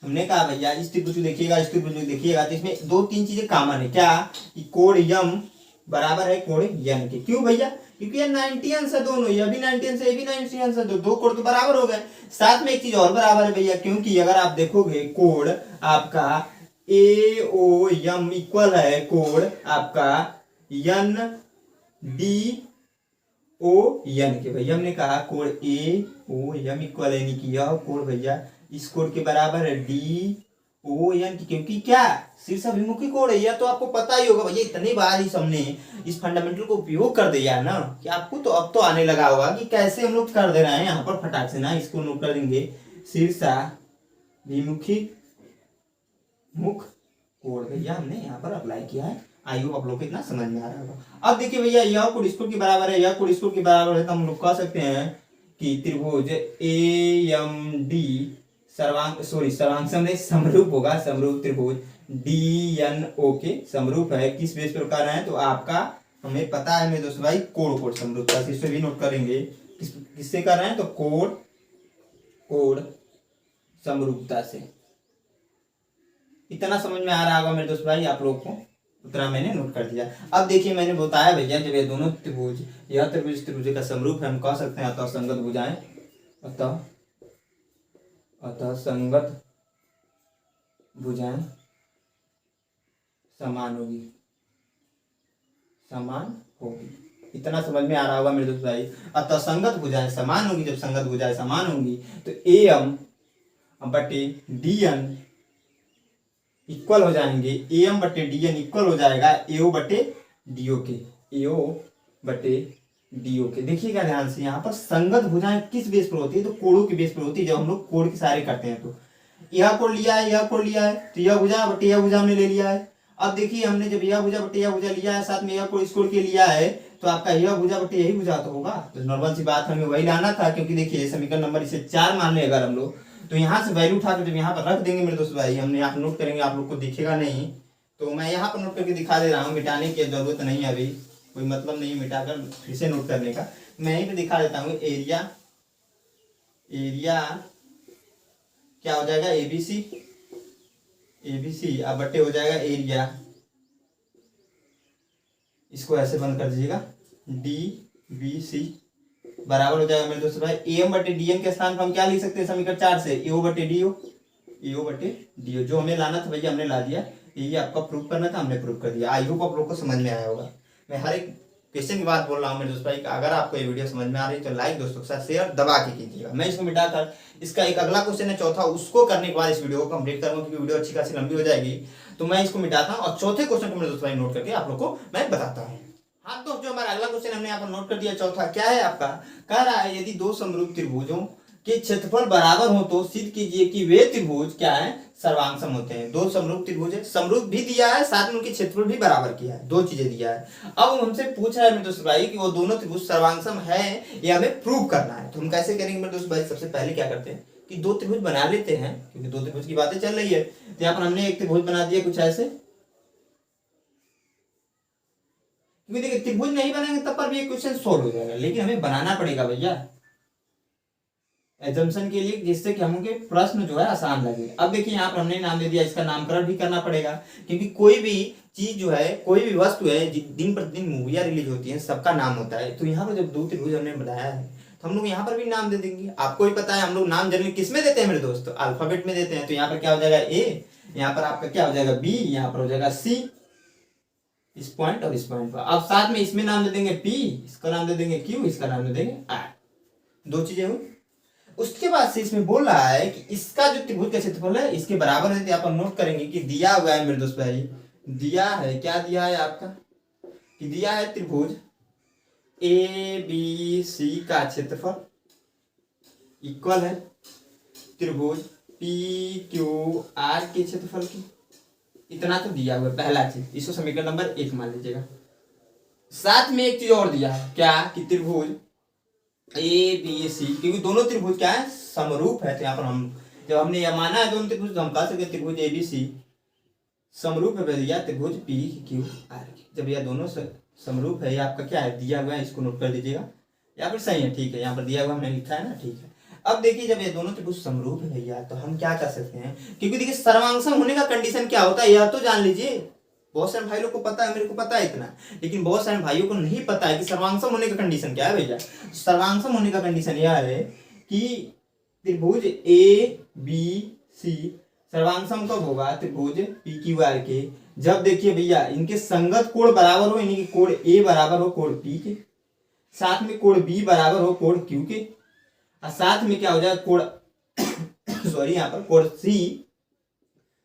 हमने कहा भैया इस त्रिभुज को देखिएगा, इस त्रिभुज को देखिएगा, तो इसमें 2-3 चीजें कॉमन है, क्या कि कोण M बराबर है कोण N के। क्यों भैया, क्योंकि ये 90 अंश है दोनों, ये भी 90 अंश है, ये भी 90 अंश है, दो कोण तो बराबर हो गए। साथ में एक चीज और बराबर है भैया, क्योंकि अगर आप देखोगे कोण आपका AOM इक्वल है कोण आपका NDON के। भैया हमने कहा कोण AOM इक्वल है, यानी कि यह कोण भैया इस कोण के बराबर है DON की, क्योंकि क्या शीर्ष अभिमुखी कोण है, यह तो आपको पता ही होगा भैया, इतनी बार ही हमने इस फंडामेंटल को उपयोग कर दिया है ना कि आपको तो अब तो आने लगा होगा कि कैसे हम लोग कर दे रहे हैं। यहाँ पर फटाक से ना इसको नोट कर देंगे, शीर्षाभिमुखी मुख कोण भैया हमने यहाँ पर अप्लाई किया है, आई होप आप लोग को इतना समझ में आ रहा होगा। अब देखिए भैया यह कोण इस कोण के बराबर है, यह कोण इस कोण के बराबर है, तो हम लोग कह सकते हैं कि त्रिभुज AMD सर्वांग समरूप होगा, समरूप त्रिभुज DNO के समरूप है। किस बेस पर कर रहे हैं, तो आपका हमें पता है मेरे दोस्तों भाई कोण समरूपता से, इसे भी नोट करेंगे किससे कर रहे हैं, तो कोण समरूपता से। इतना समझ में आ रहा होगा मेरे दोस्त भाई आप लोग को, उतना मैंने नोट कर दिया। अब देखिए मैंने बताया भैया जब ये दोनों त्रिभुज, यह त्रिभुज का समरूप है, हम कह सकते हैं अतः संगत भुजाएं, अतः संगत भुजाएं समान होगी। इतना समझ में आ रहा होगा मेरे दोस्त भाई, अतः संगत भुजाएं समान होगी। जब संगत भुजाएं समान होंगी तो AM बटे DN इक्वल हो जाएंगे, AM बटे DN इक्वल हो जाएगा AO बटे DO के, AO बटे DO के। देखिएगा ध्यान से, यहाँ पर संगत भुजाएं किस बेस पर होती है, तो कोणों के बेस पर होती है। जब हम लोग कोण के सारे करते हैं तो यह कोण लिया है, यह कोण लिया है, तो यह भुजा बटे यह भुजा हमने ले लिया है। अब देखिए हमने जब यह भुजा बटे यह भुजा लिया है, साथ में यह कोण इस कोण के लिया है, तो आपका यह भुजा बटे यही भुजा तो होगा। तो नॉर्मल सी बात हमें वही लाना था, क्योंकि देखिए समीकरण नंबर इसे 4 मान ले अगर हम लोग, तो यहाँ से वैल्यू उठा के जब यहाँ पर रख देंगे मेरे दोस्त भाई, हमने यहाँ नोट करेंगे, आप लोग को दिखेगा नहीं तो मैं यहाँ पर नोट करके दिखा दे रहा हूँ, मिटाने की जरूरत नहीं है, अभी कोई मतलब नहीं मिटाकर फिर से नोट करने का, मैं यहीं पे दिखा देता हूँ। एरिया क्या हो जाएगा, एबीसी अब बट्टे हो जाएगा एरिया, इसको ऐसे बंद कर दीजिएगा, DBC बराबर हो जाएगा मेरे दोस्तों भाई AM बटे DM के स्थान पर हम क्या लिख सकते हैं समीकरण 4 से, AO बटे DO, जो हमें लाना था भैया हमने ला दिया, ये आपका प्रूफ करना था, हमने प्रूफ कर दिया। आई होप आप लोग को समझ में आया होगा। मैं हर एक क्वेश्चन की बात बोल रहा हूँ मेरे दोस्त भाई, अगर आपको ये वीडियो समझ में आ रही है तो लाइक दोस्तों के साथ शेयर दबा के कीजिएगा। मैं इसको मिटाकर इसका एक अगला क्वेश्चन है चौथा, उसको करने के बाद इस वीडियो को कंप्लीट करूंगा, क्योंकि वीडियो अच्छी खासी लंबी हो जाएगी, तो मैं इसको मिटाता हूँ और चौथे क्वेश्चन को मेरे दोस्त भाई नोट करके आप लोग को मैं बताता हूँ। हाँ दोस्तों, जो हमारा अगला क्वेश्चन हमने यहाँ पर नोट कर दिया, चौथा क्या है आपका, कह रहा है यदि दो समरूप त्रिभुजों के क्षेत्रफल बराबर हो तो सिद्ध कीजिए कि वे त्रिभुज क्या है, सर्वांगसम होते हैं। दो समरूप त्रिभुज है, समरूप भी दिया है, साथ में उनके क्षेत्रफल भी बराबर किया है, दो चीजें दिया है। अब हमसे पूछ रहा है मेरे दोस्त भाई कि वो दोनों त्रिभुज सर्वांगसम है, ये हमें प्रूव करना है। तो हम कैसे करेंगे मेरे दोस्त भाई, सबसे पहले क्या करते हैं कि दो त्रिभुज बना लेते हैं, क्योंकि दो त्रिभुज की बातें चल रही है। तो यहाँ पर हमने एक त्रिभुज बना दिया कुछ ऐसे, क्योंकि देखिए त्रिभुज नहीं बनाएंगे तब पर भी एक क्वेश्चन सोल्व हो जाएगा, लेकिन हमें बनाना पड़ेगा भैया एजम्पशन के लिए, जिससे कि हमके प्रश्न जो है आसान लगे। अब देखिए यहाँ पर हमने नाम दे दिया, इसका नामकरण भी करना पड़ेगा, क्योंकि कोई भी चीज जो है, कोई भी वस्तु है, दिन प्रतिदिन मूवियां रिलीज होती हैं, सबका नाम होता है। तो यहाँ पर जब दो त्रिभुज हमने बनाया है तो हम लोग यहाँ पर भी नाम दे देंगे। आपको ही पता है हम लोग नाम जनरली किस में देते हैं मेरे दोस्त, अल्फाबेट में देते हैं। तो यहाँ पर क्या हो जाएगा A, यहाँ पर आपका क्या हो जाएगा B, यहाँ पर हो जाएगा C, इस पॉइंट और इस पॉइंट पर। अब साथ में इसमें नाम दे देंगे P, इसका नाम दे देंगे Q, इसका नाम दे देंगे R, दो चीजें हुई। उसके बाद से इसमें बोल रहा है कि इसका जो त्रिभुज का क्षेत्रफल है इसके बराबर है। तो यहाँ पर नोट करेंगे कि दिया हुआ है मेरे दोस्त भाई, दिया है, क्या दिया है आपका कि दिया है त्रिभुज ABC का क्षेत्रफल इक्वल है त्रिभुज PQR के क्षेत्रफल की। इतना तो दिया हुआ है पहला चीज, इसको समीकरण नंबर 1 मान लीजिएगा। साथ में एक चीज और दिया है, क्या कि त्रिभुज ABC, क्योंकि दोनों त्रिभुज क्या है, समरूप है। तो यहाँ पर हम जब हमने यह माना है दोनों त्रिभुज, तो हम कह सकते त्रिभुज ABC समरूप है भैया त्रिभुज PQR। जब यह दोनों समरूप है, ये आपका क्या है दिया हुआ है, इसको नोट कर दीजिएगा, या फिर सही है, ठीक है, यहाँ पर दिया हुआ हमने लिखा है ना, ठीक है। अब देखिए जब ये दोनों त्रिभुज समरूप है भैया, तो हम क्या कर सकते हैं, क्योंकि देखिए सर्वांगसम होने का कंडीशन क्या होता है यह तो जान लीजिए। बहुत सारे भाई लोग को पता है, मेरे को पता है इतना, लेकिन बहुत सारे भाइयों को नहीं पता है कि सर्वांगसम होने का कंडीशन क्या है भैया। सर्वांगसम होने का कंडीशन यह है कि त्रिभुज ABC सर्वांगसम कब होगा, त्रिभुज PQR के, जब देखिए भैया इनके संगत कोण बराबर हो, यानी कि कोण A बराबर हो कोण P के, साथ में कोण B बराबर हो कोण Q के, और साथ में क्या हो जाए कोण सॉरी यहाँ पर कोण C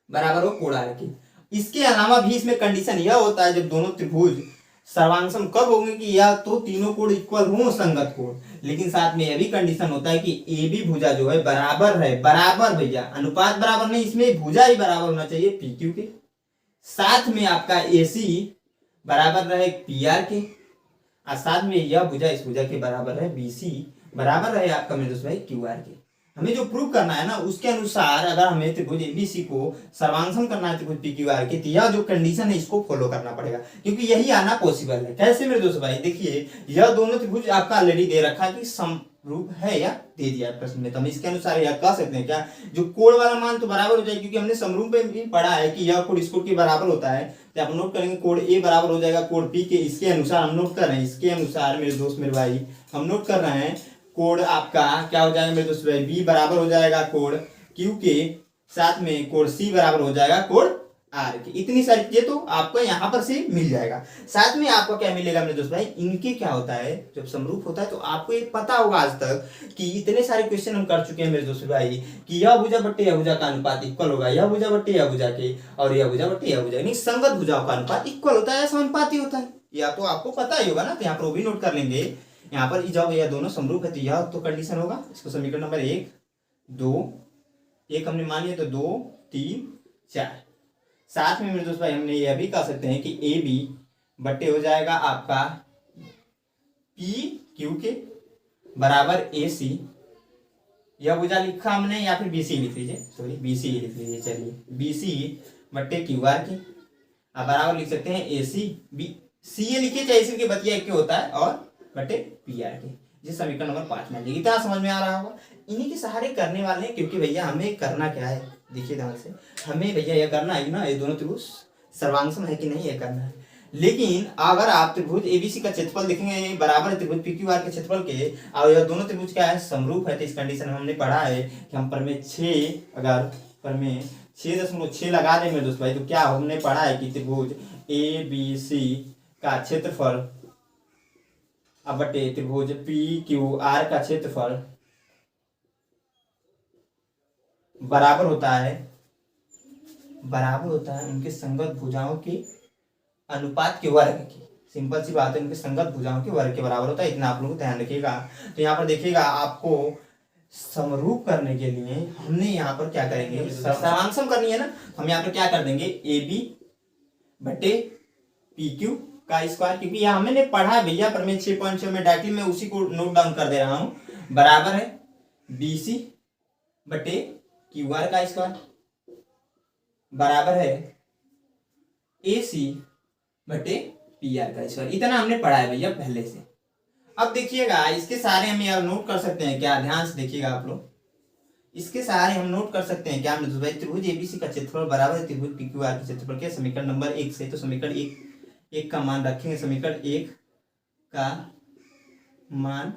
बराबर हो कोण R के। इसके अलावा भी इसमें कंडीशन यह होता है जब दोनों त्रिभुज सर्वांगसम कब होंगे कि या तो तीनों कोण इक्वल हो संगत कोण, लेकिन साथ में यह भी कंडीशन होता है कि AB भुजा जो है बराबर है, बराबर भैया, अनुपात बराबर नहीं, इसमें भुजा ही बराबर होना चाहिए PQ के, साथ में आपका AC बराबर रहे PR के, और साथ में यह भुजा इस भुजा के बराबर है BC बराबर रहे आपका मेरे दोस्त भाई QR के। हमें जो प्रूव करना है ना उसके अनुसार अगर हमें त्रिभुज ABC को सर्वांगसम करना है त्रिभुज PQR के, तो यह जो कंडीशन है इसको फॉलो करना पड़ेगा, क्योंकि यही आना पॉसिबल है। कैसे मेरे दोस्त भाई, देखिए यह दोनों त्रिभुज आपका ऑलरेडी दे रखा है कि समरूप है, या दे दिया है प्रश्न में, तो हम इसके अनुसार यह कह सकते हैं क्या, जो कोण वाला मान तो बराबर हो जाए, क्योंकि हमने समरूप में भी पढ़ा है कि यह कोण इस कोण के बराबर होता है। तो आप नोट करेंगे कोण A बराबर हो जाएगा कोण P के, इसके अनुसार हम नोट कर रहे हैं, इसके अनुसार मेरे दोस्त मेरे भाई हम नोट कर रहे हैं कोण आपका क्या हो जाएगा मेरे दोस्त भाई, B बराबर हो जाएगा कोण Q के, साथ में कोण C बराबर हो जाएगा कोण R के। इतनी सारी चीजें तो आपको यहाँ पर से मिल जाएगा। साथ में आपको क्या मिलेगा मेरे दोस्त भाई, इनके क्या होता है जब समरूप होता है, तो आपको ये पता होगा आज तक कि इतने सारे क्वेश्चन हम कर चुके हैं मेरे दोस्त भाई कि यह भुजा बट्टे यह भुजा का अनुपात इक्वल होगा, यह भुजा बट्टे यह भुजा के, और यह भुजा बट्टे यह भुजा, यानी संगत भुजाओं का अनुपात इक्वल होता है, समानुपाती होता है, या तो आपको पता ही होगा ना। तो यहाँ पर वो भी नोट कर लेंगे। यहाँ पर जब यह दोनों समरूप है तो यह तो कंडीशन होगा, इसको समीकरण नंबर 1 2 1 हमने मान लिया, तो 2 3 4। साथ में मेरे दोस्त भाई हमने यह भी कह सकते हैं कि AB बट्टे हो जाएगा आपका PQ के बराबर AC, यह भुजा लिखा हमने या फिर BC लिख लीजिए, सॉरी BC लिख लीजिए, चलिए BC बट्टे QR की। अब बराबर लिख सकते हैं AC CA लिखिए चाहे इसी के बतिया एक होता है और बटे PR के। ये समीकरण नंबर 5 में लिखिए। इतना समझ में आ रहा होगा। इन्हीं के सहारे करने वाले हैं, क्योंकि भैया हमें करना क्या है, देखिए ध्यान से, हमें भैया यह करना है ना, ये दोनों त्रिभुज सर्वांगसम है कि नहीं, ये करना है। लेकिन अगर आप त्रिभुज ABC का क्षेत्रफल देखेंगे बराबर है त्रिभुज PQR के क्षेत्रफल के, और यह दोनों त्रिभुज क्या है, समरूप है, तो इस कंडीशन में हमने पढ़ा है कि हम प्रमेय 6 अगर प्रमेय 6.6 लगा दें मेरे दोस्त भाई, तो क्या हमने पढ़ा है कि त्रिभुज ABC का क्षेत्रफल अब बटे त्रिभुज PQR का क्षेत्रफल बराबर होता है उनके संगत भुजाओं के अनुपात के वर्ग की। सिंपल सी बात है, उनके संगत भुजाओं के वर्ग के बराबर होता है। इतना आप लोग ध्यान रखिएगा। तो यहाँ पर देखिएगा, आपको समरूप करने के लिए हमने यहाँ पर क्या करेंगे, सर्वांगसम करनी है ना, हम यहाँ पर क्या कर देंगे, AB बटे PQ का स्क्वायर, क्योंकि यहाँ हमने पढ़ा है भैया प्रमेय 6.6 में, डायरेक्टली मैं उसी को नोट डाउन कर दे रहा हूँ, बराबर है BC बटे QR का स्क्वायर बराबर है AC बटे PR का स्क्वायर। इतना हमने पढ़ा है भैया पहले से। अब देखिएगा, इसके सारे हम यार नोट कर सकते हैं क्या, ध्यान से देखिएगा आप लोग, इसके सारे हम नोट कर सकते हैं क्या भाई, त्रिभुज ABC का क्षेत्रफल बराबर है त्रिभुज PQR के क्षेत्रफल के, समीकरण नंबर 1 से। तो समीकरण 1 का मान रखेंगे, समीकरण 1 का मान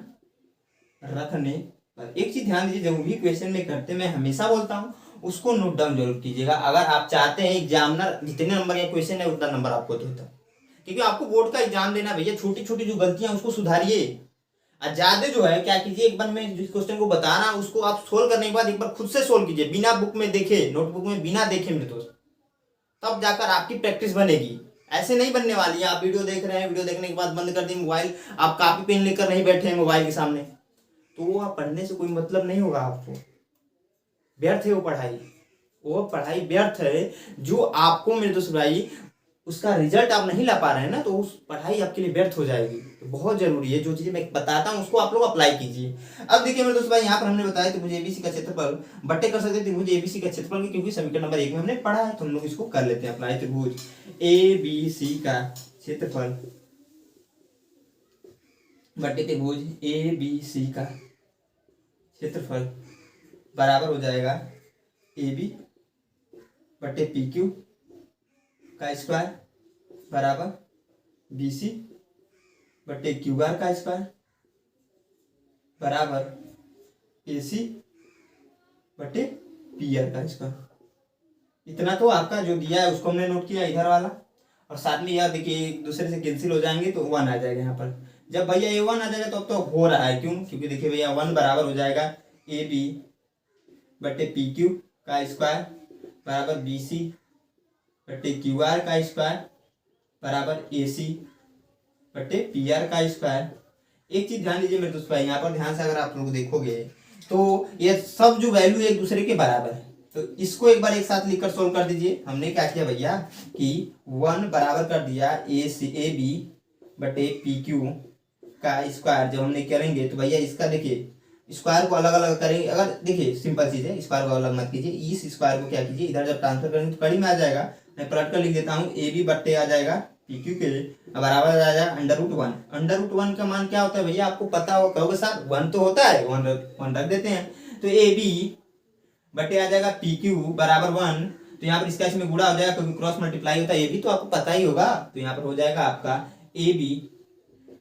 रखने पर एक चीज ध्यान दीजिए, जब भी क्वेश्चन में करते मैं हमेशा बोलता हूँ उसको नोट डाउन जरूर कीजिएगा। अगर आप चाहते हैं एग्जामिनर जितने नंबर का क्वेश्चन है उतना नंबर आपको देता, क्योंकि आपको बोर्ड का एग्जाम देना भैया, छोटी छोटी जो गलतियां उसको सुधारिए। ज्यादा जो है क्या कीजिए, एक बार मैं जिस क्वेश्चन को बता रहा हूं उसको आप सोल्व करने के बाद एक बार खुद से सोल्व कीजिए, बिना बुक में देखे, नोटबुक में बिना देखे मेरे दोस्त, तब जाकर आपकी प्रैक्टिस बनेगी। ऐसे नहीं बनने वाली है, आप वीडियो देख रहे हैं, वीडियो देखने के बाद बंद कर दी मोबाइल, आप कॉपी पेन लेकर नहीं बैठे हैं मोबाइल के सामने, तो वो आप पढ़ने से कोई मतलब नहीं होगा, आपको व्यर्थ है वो पढ़ाई व्यर्थ है। जो आपको मेरे दोस्त भाई उसका रिजल्ट आप नहीं ला पा रहे हैं ना, तो उस पढ़ाई आपके लिए व्यर्थ हो जाएगी। तो बहुत जरूरी है, जो चीजें मैं बताता हूँ उसको आप लोग अप्लाई कीजिए। अब देखिए मेरे दोस्त भाई, यहाँ पर हमने बताया त्रिभुज ABC का क्षेत्रफल बट्टे कर सकते हैं त्रिभुज ABC का क्षेत्रफल, क्योंकि समीकरण नंबर 1 में हमने पढ़ा है, तो हम लोग इसको कर लेते हैं अप्लाई। त्रिभुज ABC का क्षेत्रफल बट्टे त्रिभुज ABC का क्षेत्रफल बराबर हो जाएगा AB बट्टे PQ का स्क्वायर बराबर BC बट्टे QR का स्क्वायर बराबर AC बट्टे PR का स्क्वायर। इतना तो आपका जो दिया है उसको हमने नोट किया इधर वाला, और साथ में यार देखिए एक दूसरे से कैंसिल हो जाएंगे तो 1 आ जाएगा यहाँ पर। जब भैया ये 1 आ जाएगा तो अब तो हो रहा है, क्यों, क्योंकि देखिए भैया 1 बराबर हो जाएगा AB बट्टे PQ का स्क्वायर बराबर BC बट्टे QR का स्क्वायर बराबर AC बट्टे PR का स्क्वायर। एक चीज ध्यान दीजिए मेरे दोस्त भाई, यहाँ पर ध्यान से अगर आप लोग देखोगे तो ये सब जो वैल्यू एक दूसरे के बराबर है, तो इसको एक बार एक साथ लिखकर सोल्व कर दीजिए। हमने क्या किया भैया कि 1 बराबर कर दिया AB बटे PQ का स्क्वायर। जब हमने करेंगे तो भैया इसका देखिए स्क्वायर को अलग अलग करेंगे। अगर देखिए सिंपल चीज है, स्क्वायर को अलग मत कीजिए, इस स्क्वायर को क्या कीजिए इधर जब ट्रांसफर करेंगे तो कड़ी में आ जाएगा, मैं पलट कर लिख देता हूँ AB बट्टे आ जाएगा PQ के बराबर आ जाएगा √1। √1 का मान क्या होता है भैया, आपको पता हो, कहोगे सर 1 तो होता है, 1 रख देते हैं, तो AB बटे आ जाएगा PQ बराबर 1। तो यहाँ पर इसका इसमें गुणा हो जाएगा क्योंकि क्रॉस मल्टीप्लाई होता है, ये भी तो आपको पता ही होगा। तो यहाँ पर हो जाएगा आपका AB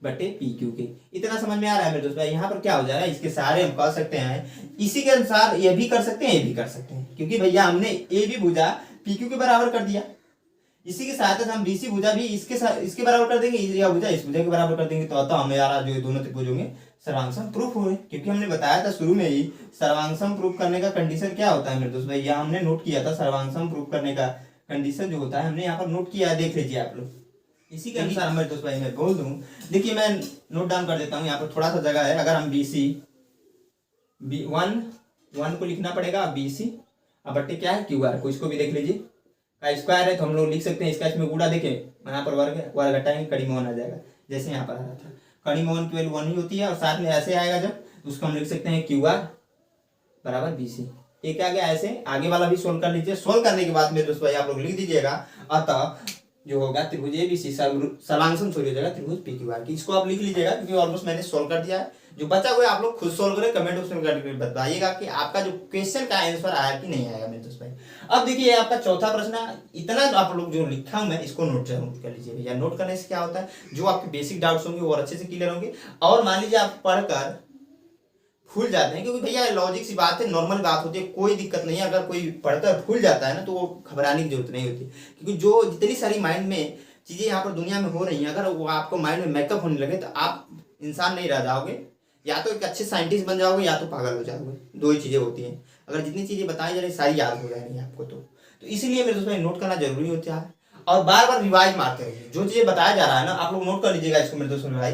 बटे PQ के। इतना समझ में आ रहा है मेरे दोस्त भाई। यहाँ पर क्या हो जाएगा, इसके सारे हम कर सकते हैं, इसी के अनुसार ये भी कर सकते हैं, ये भी कर सकते हैं, क्योंकि भैया हमने AB भुजा PQ के बराबर कर दिया, इसी के साथ हम BC भुजा भी इसके बराबर कर देंगे, या भुजा इस भुजा के बराबर कर देंगे, तो हमारा जो दोनों त्रिभुज होंगे सर्वांगसम प्रूफ हुए। क्योंकि हमने बताया था शुरू में ही सर्वांगसम प्रूफ करने का कंडीशन क्या होता है मेरे दोस्त भाई, यहाँ हमने नोट किया था सर्वांगसम प्रूफ करने का कंडीशन जो होता है हमने यहाँ पर नोट किया है, देख लीजिए आप लोग। इसी के अनुसार मेरे दोस्त भाई मैं बोल दूं, देखिए मैं नोट डाउन कर देता हूँ, यहाँ पर थोड़ा सा जगह है। अगर हम BC 1 को लिखना पड़ेगा, BC अब बट्टे क्या है QR को, इसको भी देख लीजिए का स्क्वायर है, तो हम लोग लिख सकते हैं इसका इसमें गुणा, देखें यहाँ पर वर्ग घटाएंगे कड़ी में 1 आ जाएगा, जैसे यहाँ पर आ रहा था। कड़ी में 1 की वैल्यू 1 ही होती है, और साथ में ऐसे आएगा जब, तो उसको हम लिख सकते हैं QR बराबर BC। ये क्या गया ऐसे, आगे वाला भी सोल्व कर लीजिए। सोल्व करने के बाद मेरे दोस्त भाई आप लोग लिख दीजिएगा, अतः जो होगा त्रिभुज ABC सर्वांगसम सॉरी हो जाएगा त्रिभुज PQR की। इसको आप लिख लीजिएगा क्योंकि ऑलमोस्ट मैंने सोल्व कर दिया है। जो बचा हुआ है आप लोग खुद सोल्व करें, कमेंट बॉक्स में करके बताइएगा कि आपका जो क्वेश्चन का आंसर आया कि नहीं आया मेरे दोस्त भाई। अब देखिए आपका चौथा प्रश्न है, इतना आप लोग जो लिखा हूं मैं इसको नोट जरूर कर लीजिए भैया। नोट करने से क्या होता है, जो आपके बेसिक डाउट्स होंगे वो अच्छे से क्लियर होंगे। और मान लीजिए आप पढ़कर भूल जाते हैं, क्योंकि भैया लॉजिक सी बात है, नॉर्मल बात होती है, कोई दिक्कत नहीं है। अगर कोई पढ़कर भूल जाता है ना तो वो घबराने की जरूरत नहीं होती, क्योंकि जो जितनी सारी माइंड में चीजें यहाँ पर दुनिया में हो रही हैं, अगर वो आपको माइंड में मेकअप होने लगे तो आप इंसान नहीं रह जाओगे। या तो एक अच्छे साइंटिस्ट बन जाओगे या तो पागल हो जाओगे, दो ही चीजें होती हैं। अगर जितनी चीजें बताई जा रही सारी याद हो जाएंगी आपको तो इसीलिए मेरे दोस्तों नोट करना जरूरी होता है। और बार बार रिवाइज मारते रहिए, जो चीजें बताया जा रहा है ना आप लोग नोट कर लीजिएगा इसको मेरे दोस्तों भाई।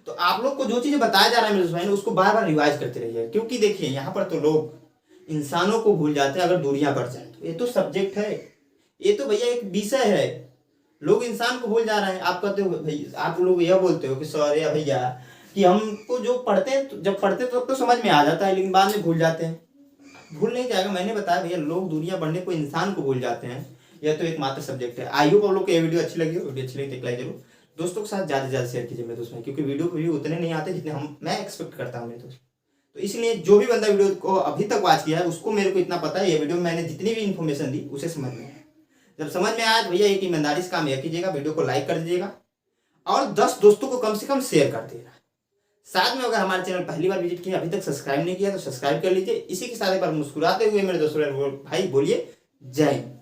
तो आप लोग को जो चीजें बताया जा रहा है मेरे दोस्तों उसको बार बार रिवाइज करते रहिए, क्योंकि देखिए यहाँ पर तो लोग इंसानों को भूल जाते हैं अगर दूरियां बढ़ जाए तो। ये तो सब्जेक्ट है, ये तो भैया एक विषय है, लोग इंसान को भूल जा रहे हैं। आप कहते हो भैया, आप लोग यह बोलते हो कि सर या भैया कि हमको जो पढ़ते हैं तो जब पढ़ते हैं तब तो समझ में आ जाता है, लेकिन बाद में भूल जाते हैं। भूल नहीं जाएगा, मैंने बताया भैया लोग दूरियां बढ़ने को इंसान को भूल जाते हैं। यह तो एकमात्र सब्जेक्ट है। आई होप आप लोग को ये वीडियो अच्छी लगी हो। वीडियो अच्छी लगी तो लाइक जरूर, दोस्तों के साथ ज़्यादा से ज़्यादा शेयर कीजिए मेरे दोस्तों, क्योंकि वीडियो को भी उतने नहीं आते जितने मैं एक्सपेक्ट करता हूँ मेरे दोस्त। तो इसलिए जो भी बंदा वीडियो को अभी तक वॉच किया है उसको मेरे को इतना पता है, ये वीडियो में मैंने जितनी भी इन्फॉर्मेशन दी उसे समझ में आया। जब समझ में आया तो भैया एक ईमानदारी से काम यह कीजिएगा, वीडियो को लाइक कर दीजिएगा और 10 दोस्तों को कम से कम शेयर कर दीजिएगा। साथ में अगर हमारे चैनल पहली बार विजिट किया, अभी तक सब्सक्राइब नहीं किया तो सब्सक्राइब कर लीजिए। इसी के साथ एक बार मुस्कुराते हुए मेरे दोस्तों भाई बोलिए जय हिंद।